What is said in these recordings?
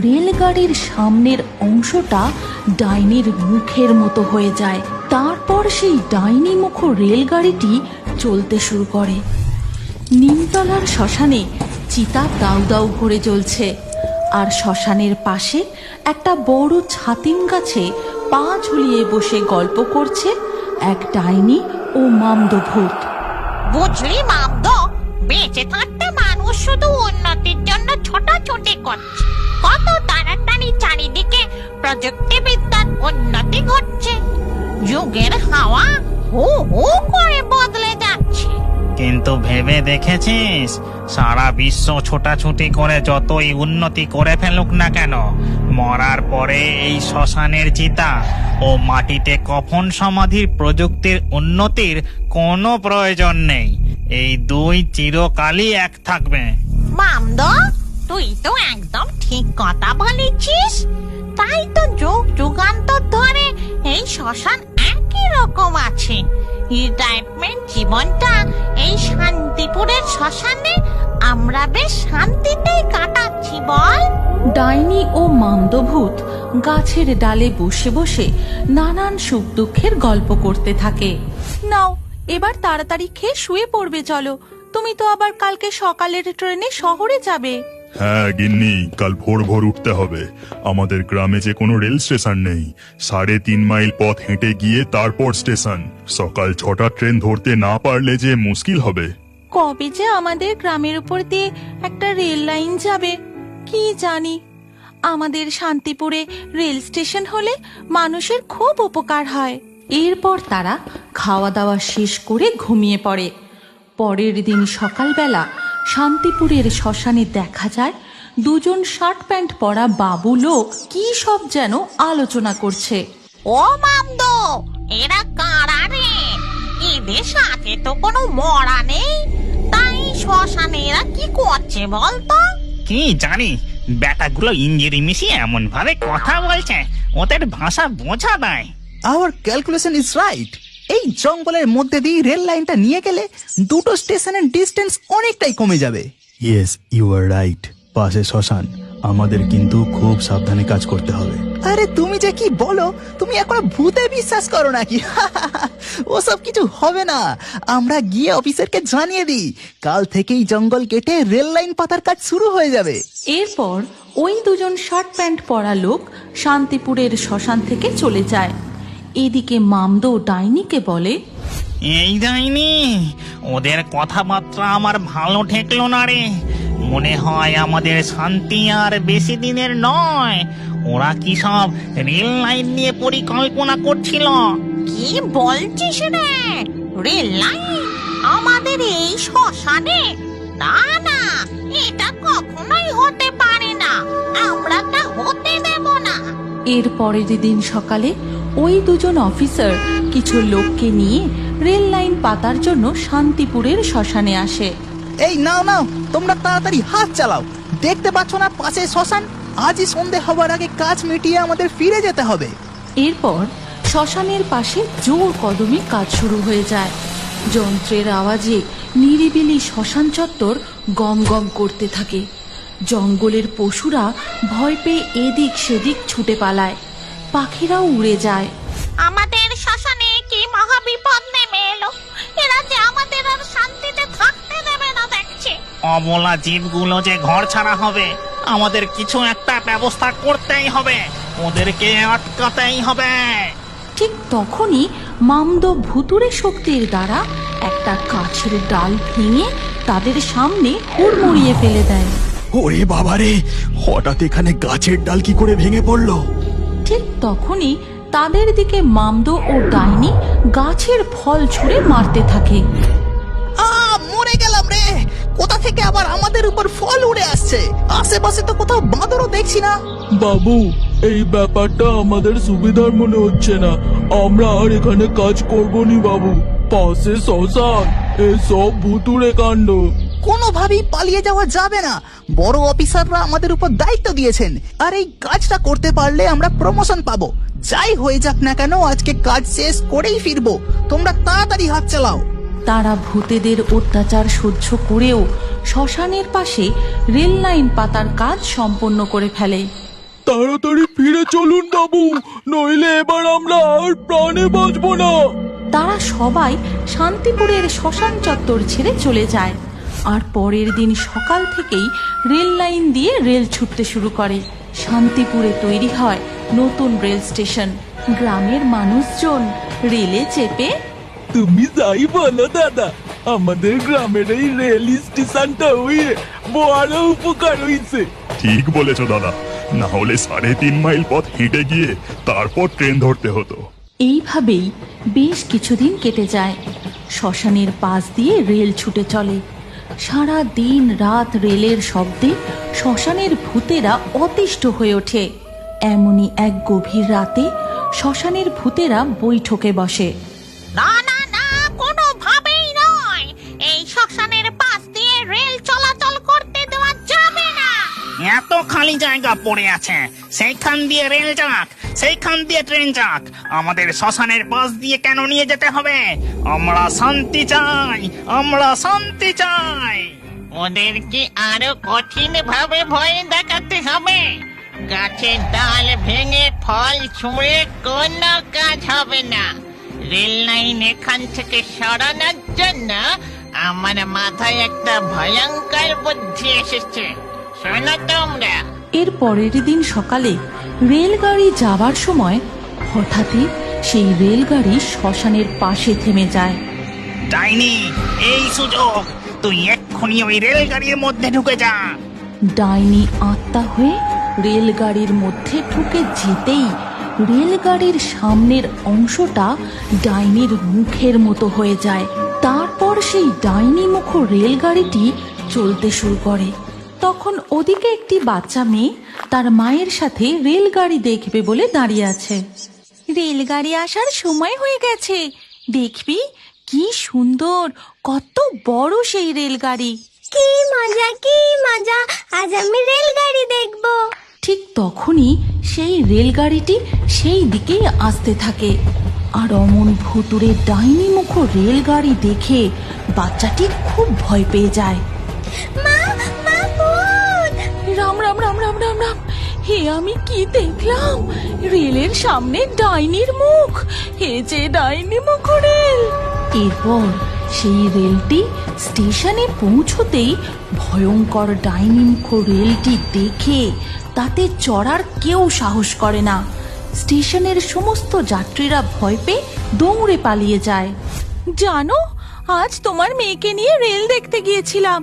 রেলগাড়ির সামনের অংশটা ডাইনির মুখের মতো হয়ে যায়। তারপর সেই ডাইনি মুখ রেলগাড়িটি চলতে শুরু করে। নিমতলার শ্মশানে চিতা দাউ দাউ করে জ্বলছে, আর শ্মশানের পাশে একটা বড় ছাতিম গাছে পা ঝুলিয়ে বসে গল্প করছে এক ডাইনি ও মামদভূত। বুঝলি মামদ, বেঁচে থাকতে মানুষ শুধু উন্নতির জন্য ছোটাছুটি করছে। কত তাড়াতাড়ি চারিদিকে প্রযুক্তিবিদ্যার উন্নতি ঘটছে। যুগের হাওয়া হু হু করে বদলে যাচ্ছে। কিন্তু ভেবে দেখেছিস, সারা বিশ্ব ছোটাছুটি করে যতই উন্নতি করে ফেলুক না কেন, মরার পরে এই শ্মশানের চিতা ও মাটিতে কফন সমাধির প্রযুক্তির উন্নতির কোনো প্রয়োজন নেই। এই দুই চিরকালই এক থাকবে। মামদ, তুই তো একদম ঠিক কথা বলেছিস। তাই তো যুগ যুগান্তর ধরে এই শ্মশান একই রকম আছে। রিটায়ারমেন্ট জীবনটা এই শান্তিপুরের শ্মশানে আমরা বেশ শান্তিতেই কাটাচ্ছি বল। ডাইনি ও মামদভূত গাছের ডালে বসে বসে নানান সুখ দুঃখের গল্প করতে থাকে। নাও, এবার তাড়াতাড়ি খেয়ে শুয়ে পড়বে চলো। তুমি তো আবার কালকে সকালের ট্রেনে শহরে যাবে। হ্যাঁ গিন্নি, কাল ভোর ভোর উঠতে হবে। আমাদের গ্রামে যে কোনো রেল স্টেশন নেই। 3.5 মাইল পথ হেঁটে গিয়ে তারপর স্টেশন। সকাল 6টার ট্রেন ধরতে না পারলে যে মুশকিল হবে। কবে যে আমাদের গ্রামের উপর দিয়ে একটা রেল লাইন যাবে কি জানি। আমাদের শান্তিপুরে রেল স্টেশন হলে মানুষের খুব উপকার হয়। এরপর তারা খাওয়া দাওয়া শেষ করে ঘুমিয়ে পড়ে। পরের দিন সকালবেলা শান্তিপুরের শ্মশানে দেখা যায় দুজন শার্ট প্যান্ট পরা বাবু লোক কি সব যেন আলোচনা করছে। ও মামদ, এরা কারা রে? এদের সাথে তো কোনো মরা নেই, তাই শ্মশানে এরা কি করছে বলতো? কি জানি, ব্যাটাগুলো ইঞ্জিরি মিশিয়ে এমন ভাবে কথা বলছে, ওদের ভাষা বোঝা দেয়। Our calculation is right. এই জঙ্গলের মধ্যে দিয়ে রেল লাইনটা নিয়ে গেলে দুটো স্টেশনের ডিস্টেন্স অনেকটাই কমে যাবে। Yes, you are right. পাশে শ্মশান, আমাদের কিন্তু খুব সাবধানে কাজ করতে হবে। আরে তুমি যে কি বলো, তুমি এখন ভূতে বিশ্বাস করো নাকি? ওসব কিছু হবে না। আমরা গিয়ে অফিসারকে জানিয়ে দিই, কাল থেকেই জঙ্গল কেটে রেল লাইন পাতার কাজ শুরু হয়ে যাবে। এরপর ওই দুজন শার্ট প্যান্ট পরা লোক শান্তিপুরের শ্মশান থেকে চলে যায়। এদিকে মামদো ডাইনিকে বলে, এই যায়নি, ওদের কথাবার্তা আমার ভালো ঠেকলো না রে। মনে হয় আমাদের শান্তি আর বেশি দিনের নয়। ওরা কি সব রেল লাইন নিয়ে পরিকল্পনা করছিল? কি বলছিস রে? রেল লাইন আমাদের এই শ্মশানে? না না, এটা কখনোই হতে পারে না। আমরা তা হতে দেব না। এর পরের দিন সকালে ওই দুজন অফিসার কিছু লোককে নিয়ে রেল লাইন পাতার জন্য শান্তিপুরের শ্মশানে আসে। এই নাও নাও, তোমরা তাড়াতাড়ি হাত চালাও। দেখতে পাচ্ছ না পাশে শ্মশান? আজই সন্ধে হবার আগে কাজ মিটিয়ে আমাদের ফিরে যেতে হবে। এরপর শ্মশানের পাশে জোর কদমে কাজ শুরু হয়ে যায়। যন্ত্রের আওয়াজে নিরিবিলি শ্মশান চত্বর গম গম করতে থাকে। জঙ্গলের পশুরা ভয় পেয়ে এদিক সেদিক ছুটে পালায়, পাখিরাও উড়ে যায়। আমাদের শ্মশানে কি মহাবিপদ নেমে এলো! এরা যে আমাদের আর শান্তিতে থাকতে দেবে না দেখছে। অবলা জীবগুলো যে ঘর ছাড়া হবে, আমাদের কিছু একটা ব্যবস্থা করতেই হবে। ওদেরকে আটকাতেই হবে। ঠিক তখনই মামদো ভুতুরে শক্তির দ্বারা একটা গাছের ডাল ভেঙে তাদের সামনে হুড়মুড়িয়ে ফেলে দেয়। ওরে বাবারে, হঠাৎ এখানে গাছের ডাল কি করে ভেঙে পড়লো? ঠিক তখনই তাদের দিকে মামদো ও ডাইনি গাছের ফল ছুঁড়ে মারতে থাকে। মরে গেলাম রে! কোথা থেকে আবার আমাদের উপর ফল উড়ে আসছে? আশেপাশে তো কোথাও বাঁদরও দেখছি না। বাবু, এই ব্যাপারটা আমাদের সুবিধার মনে হচ্ছে না। আমরা আর এখানে কাজ করবনি বাবু। পাশে শ্মশান, এসব ভুতুড়ে কাণ্ড। কোনোভাবেই পালিয়ে যাওয়া যাবে না। বড় অফিসাররা আমাদের উপর দায়িত্ব দিয়েছেন, আর এই কাজটা করতে পারলে আমরা প্রমোশন পাবো। যাই হয়ে যাক না কেন, আজকে কাজ শেষ করেই ফিরবো। তোমরা তাড়াতাড়ি হাত চালাও। তারা ভূতেদের অত্যাচার সহ্য করেও শ্মশানের পাশে রেল লাইন পাতার কাজ সম্পন্ন করে ফেলে। তাড়াতাড়ি ফিরে চলুন বাবু, নইলে এবার আমরা আর প্রাণে বাঁচবো না। তারা সবাই শান্তিপুরের শ্মশান চত্বর ছেড়ে চলে যায়। আর পরের দিন সকাল থেকেই রেল লাইন দিয়ে রেল ছুটতে শুরু করে। শান্তিপুরে তৈরি হয় নতুন রেল স্টেশন। গ্রামের মানুষজন রেলে চেপে তুমি যাই বলো দাদা, আমাদের গ্রামের এই রেল স্টেশনটা হয়ে বড় উপকার হয়েছে। ঠিক বলেছো দাদা, না হলে 3.5 মাইল পথ হেঁটে গিয়ে তারপর ট্রেন ধরতে হতো। এইভাবেই বেশ কিছুদিন কেটে যায়। শ্মশানের পাশ দিয়ে রেল ছুটে চলে। সারা দিন রাত রেলের শব্দে শ্মশানের ভূতেরা অতিষ্ঠ হয়ে ওঠে। এমনই এক গভীর রাতে শ্মশানের ভূতেরা বৈঠকে বসে। না না না, কোনোভাবেই নয়। এই শ্মশানের পাশ দিয়ে রেল চলাচল করতে দেওয়া যাবে না। এত খালি জায়গা পড়ে আছে, সেইখান দিয়ে রেল যাক, সেইখান দিয়ে ট্রেন যাক, আমাদের শ্মশানের পাশ দিয়ে কেন নিয়ে যেতে হবে? আমরা শান্তি চাই, আমরা শান্তি চাই। ওদেরকে আরো কঠিন ভাবে ভয় দেখাতে হবে। গাছের ডাল ভেঙে ফল ছুঁড়ে কোনো কাজ হবে না। রেল লাইন এখান থেকে সরানোর জন্য আমার মাথায় একটা ভয়ঙ্কর বুদ্ধি এসেছে। শোনো তোমরা। এর পরের দিন সকালে রেলগাড়ি যাবার সময় হঠাৎই সেই রেলগাড়ি শ্মশানের পাশে থেমে যায়। ডাইনি, এই সুযোগ, তুই এক্ষুনি ওই রেলগাড়ির মধ্যে ঢুকে যা। ডাইনি আত্মা হয়ে রেলগাড়ির মধ্যে ঢুকে যেতেই রেলগাড়ির সামনের অংশটা ডাইনির মুখের মতো হয়ে যায়। তারপর সেই ডাইনি মুখ রেলগাড়িটি চলতে শুরু করে। তখন ওদিকে একটি বাচ্চা মেয়ে তার মায়ের সাথে রেলগাড়ি দেখবে বলে দাঁড়িয়ে আছে। রেলগাড়ি আসার সময় হয়ে গেছে, দেখবি কি সুন্দর, কত বড় সেই রেলগাড়ি। কি মজা, আজ আমি রেলগাড়ি দেখবো। ঠিক তখনই সেই রেলগাড়িটি সেই দিকেই আসতে থাকে। আর অমন ভুতুরে ডাইনি মুখ রেলগাড়ি দেখে বাচ্চাটি খুব ভয় পেয়ে যায়। মা ভূত! রাম রাম রাম রাম রাম রাম, হে আমি কি দেখলাম? রেলের সামনে ডাইনির মুখ, হে যে ডাইনি মুখ রেল। এরপর সেই রেলটি স্টেশনে পৌঁছতেই ভয়ঙ্কর ডাইনি মুখ রেলটি দেখে তাতে চড়ার কেউ সাহস করে না। স্টেশনের সমস্ত যাত্রীরা ভয় পেয়ে দৌড়ে পালিয়ে যায়। জানো, আজ তোমার মেয়েকে নিয়ে রেল দেখতে গিয়েছিলাম।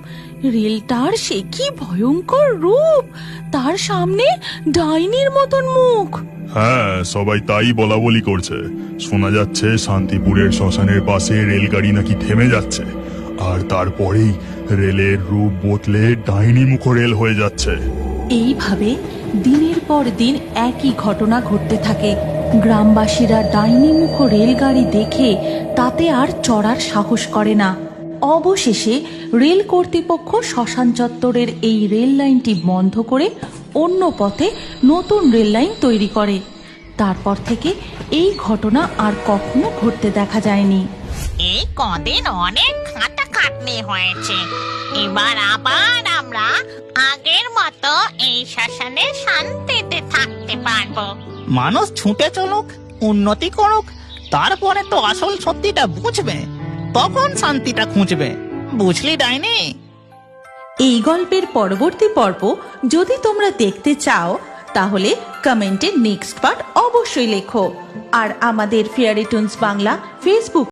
রেলটার সে কি ভয়ঙ্কর রূপ, তার সামনে ডাইনির মতন মুখ। হ্যাঁ, সবাই তাই বলা বলি করছে। শোনা যাচ্ছে শান্তিপুরের শ্মশানের পাশে রেলগাড়ি নাকি থেমে যাচ্ছে, আর তারপরেই রেলের রূপ বদলে ডাইনি মুখ রেল হয়ে যাচ্ছে। এইভাবে দিনের পর দিন একই ঘটনা ঘটতে থাকে। গ্রামবাসীরা ডাইনি মুখ রেলগাড়ি দেখে তাতে আর চড়ার সাহস করে না। অবশেষে রেল কর্তৃপক্ষ শ্মশান চত্বরের এই রেল লাইনটি বন্ধ করে অন্য পথে নতুন রেল লাইন তৈরি করে। তারপর থেকে এই ঘটনা আর কখনো ঘটতে দেখা যায়নি। এই কদিন অনেক খাটাখাটনি হয়েছে। এবার আবার আমরা আগের মতো এই শ্মশানে শান্তিতে থাকতে পারবো। মানুষ ছুটে চলুক, উন্নতি করুক, তারপরে তো আসল সত্যিটা বুঝবে, তখন শান্তিটা খুঁজবে। বুঝলি ডাইনি? এই গল্পের পরবর্তী পর্ব যদি তোমরা দেখতে চাও তাহলে কমেন্টে নেক্সট পার্ট অবশ্যই লেখো। আর আমাদের ফেয়ারি টুনস বাংলা ফেসবুক